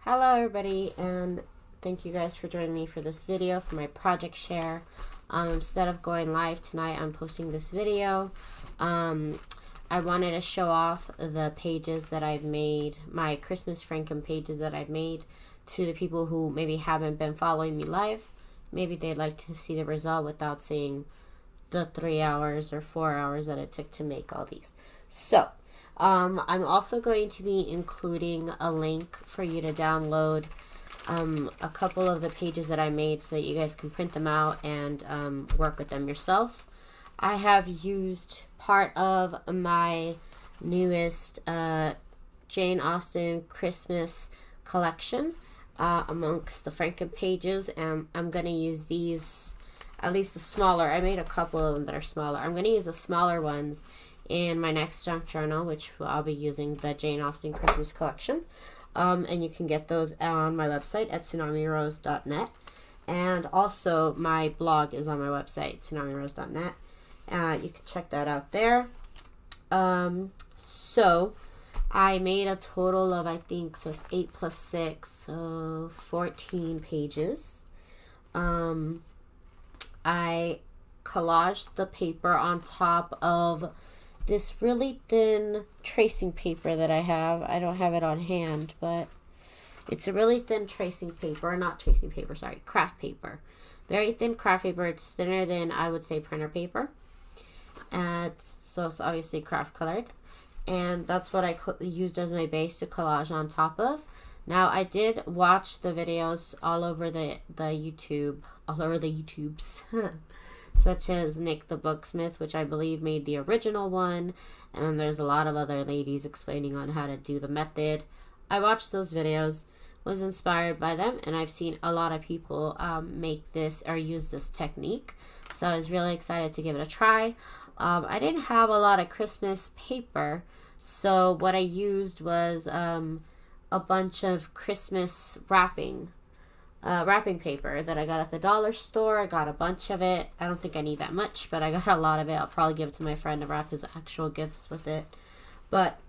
Hello everybody, and thank you guys for joining me for this video for my project share. Instead of going live tonight, I'm posting this video. I wanted to show off the pages that I've made, my Christmas Franken pages that I've made, to the people who maybe haven't been following me live. Maybe they'd like to see the result without seeing the 3 hours or 4 hours that it took to make all these. So I'm also going to be including a link for you to download a couple of the pages that I made so that you guys can print them out and work with them yourself. I have used part of my newest Jane Austen Christmas collection amongst the Franken pages, and I'm going to use these, at least the smaller. I made a couple of them that are smaller. I'm going to use the smaller ones in my next junk journal, which I'll be using the Jane Austen Christmas collection. And you can get those on my website at TsunamiRose.net. And also my blog is on my website, TsunamiRose.net. You can check that out there. So I made a total of, I think, so it's 8 plus 6, so 14 pages. I collaged the paper on top of this really thin tracing paper that I have. I don't have it on hand, but it's a really thin tracing paper, not tracing paper, sorry, craft paper. Very thin craft paper. It's thinner than, I would say, printer paper. So it's obviously craft colored. And that's what I used as my base to collage on top of. Now, I did watch the videos all over the YouTubes. Such as Nick the Booksmith, which I believe made the original one, and there's a lot of other ladies explaining on how to do the method. I watched those videos, was inspired by them, and I've seen a lot of people make this or use this technique, so I was really excited to give it a try. I didn't have a lot of Christmas paper, so what I used was a bunch of Christmas wrapping paper that I got at the dollar store. I got a bunch of it. I don't think I need that much, but I got a lot of it. I'll probably give it to my friend to wrap his actual gifts with it. But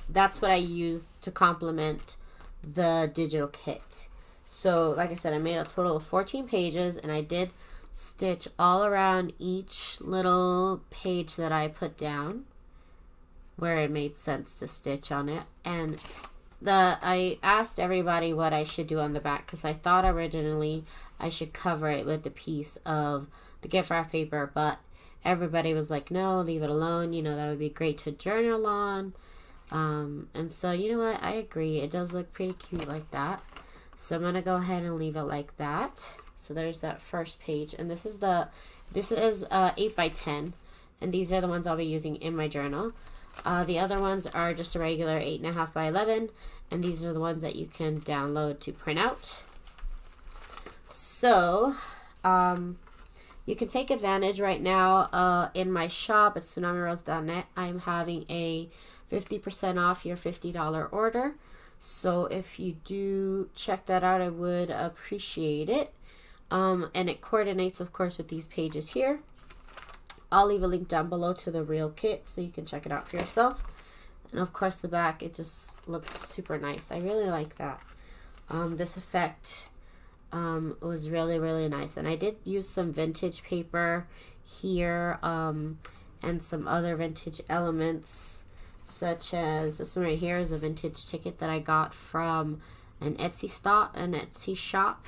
that's what I used to complement the digital kit. So, like I said, I made a total of 14 pages, and I did stitch all around each little page that I put down where it made sense to stitch on it. And I asked everybody what I should do on the back, because I thought originally I should cover it with a piece of the gift wrap paper, but everybody was like, no, leave it alone, you know, that would be great to journal on. And so, you know what, I agree, it does look pretty cute like that, so I'm gonna go ahead and leave it like that. So there's that first page, and this is 8 by 10, and these are the ones I'll be using in my journal. The other ones are just a regular 8.5 by 11, and these are the ones that you can download to print out. So, you can take advantage right now in my shop at TsunamiRose.net. I'm having a 50% off your $50 order. So if you do check that out, I would appreciate it. And it coordinates, of course, with these pages here. I'll leave a link down below to the real kit so you can check it out for yourself. And of course the back, it just looks super nice. I really like that. This effect was really, really nice. And I did use some vintage paper here and some other vintage elements, such as this one right here is a vintage ticket that I got from an Etsy shop.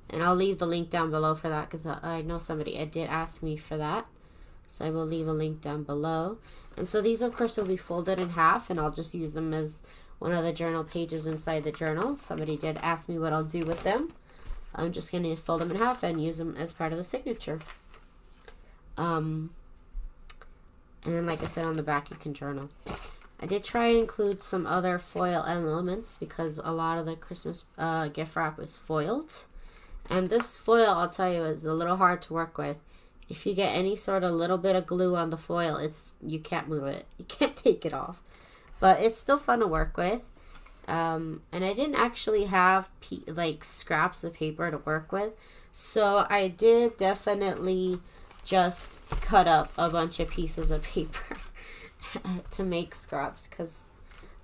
And I'll leave the link down below for that, because I know somebody did ask me for that. So I will leave a link down below. And so these, of course, will be folded in half, and I'll just use them as one of the journal pages inside the journal. Somebody did ask me what I'll do with them. I'm just going to fold them in half and use them as part of the signature. And like I said, on the back you can journal. I did try and include some other foil elements, because a lot of the Christmas gift wrap was foiled. And this foil, I'll tell you, is a little hard to work with. If you get any sort of little bit of glue on the foil, you can't move it. You can't take it off. But it's still fun to work with. And I didn't actually have like scraps of paper to work with. So I did definitely just cut up a bunch of pieces of paper to make scraps, because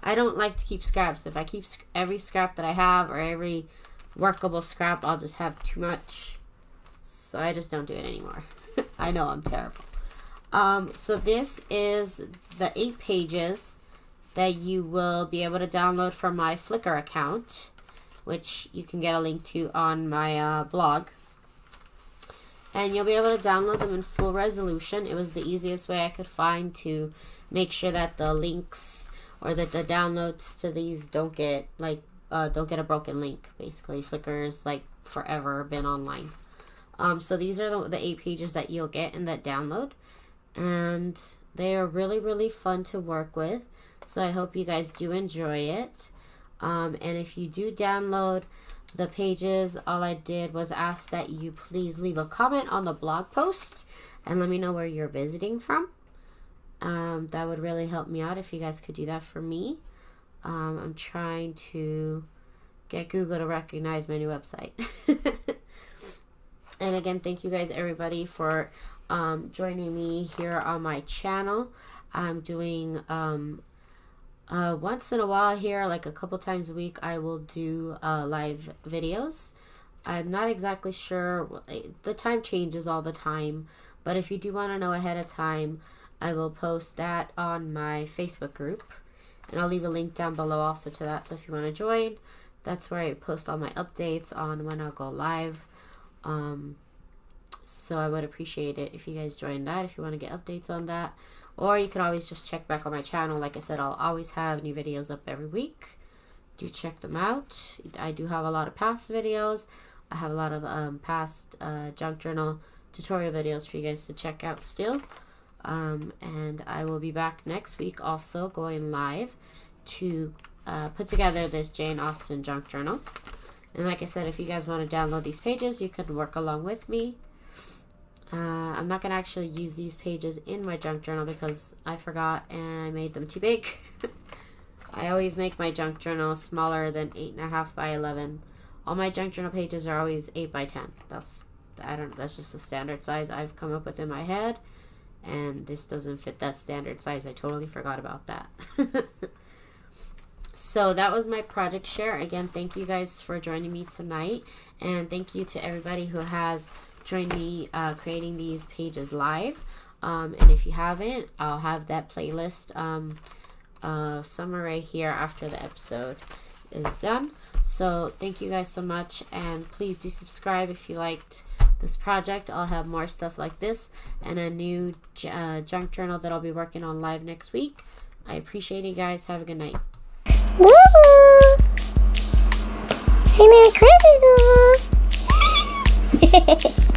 I don't like to keep scraps. If I keep every scrap that I have or every workable scrap, I'll just have too much. So I just don't do it anymore. I know I'm terrible. So this is the 8 pages that you will be able to download from my Flickr account, which you can get a link to on my blog. And you'll be able to download them in full resolution. It was the easiest way I could find to make sure that the links or that the downloads to these don't get a broken link. Basically, Flickr's like forever been online. So these are the 8 pages that you'll get in that download, and they are really, really fun to work with. So I hope you guys do enjoy it. And if you do download the pages, all I did was ask that you please leave a comment on the blog post and let me know where you're visiting from. That would really help me out if you guys could do that for me. I'm trying to get Google to recognize my new website. And again, thank you guys, everybody, for joining me here on my channel. I'm doing once in a while here, like a couple times a week, I will do live videos. I'm not exactly sure. The time changes all the time, but if you do want to know ahead of time, I will post that on my Facebook group, and I'll leave a link down below also to that. So if you want to join, that's where I post all my updates on when I'll go live. So I would appreciate it if you guys join that, if you want to get updates on that. Or you can always just check back on my channel. Like I said, I'll always have new videos up every week. Do check them out. I do have a lot of past videos. I have a lot of past junk journal tutorial videos for you guys to check out still. And I will be back next week also going live to put together this Jane Austen junk journal. And like I said, if you guys want to download these pages, you can work along with me. I'm not going to actually use these pages in my junk journal because I forgot and I made them too big. I always make my junk journal smaller than 8.5 by 11. All my junk journal pages are always 8 by 10. That's just a standard size I've come up with in my head. And this doesn't fit that standard size. I totally forgot about that. So that was my project share. Again, thank you guys for joining me tonight. And thank you to everybody who has joined me creating these pages live. And if you haven't, I'll have that playlist somewhere right here after the episode is done. So thank you guys so much. And please do subscribe if you liked this project. I'll have more stuff like this and a new junk journal that I'll be working on live next week. I appreciate you guys. Have a good night. Woo! Say Merry Christmas!